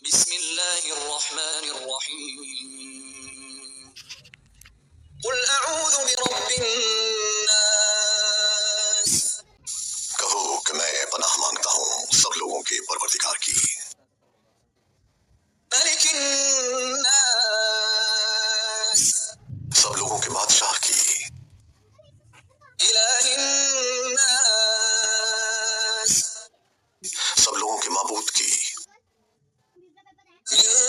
بسم اللہ الرحمن الرحیم قل اعوذ برب الناس کہو کہ میں پناہ مانگتا ہوں سب لوگوں کے پروردگار کی، ملک الناس سب لوگوں کے بادشاہ کی، الہ الناس سب لوگوں کے معبود کی، من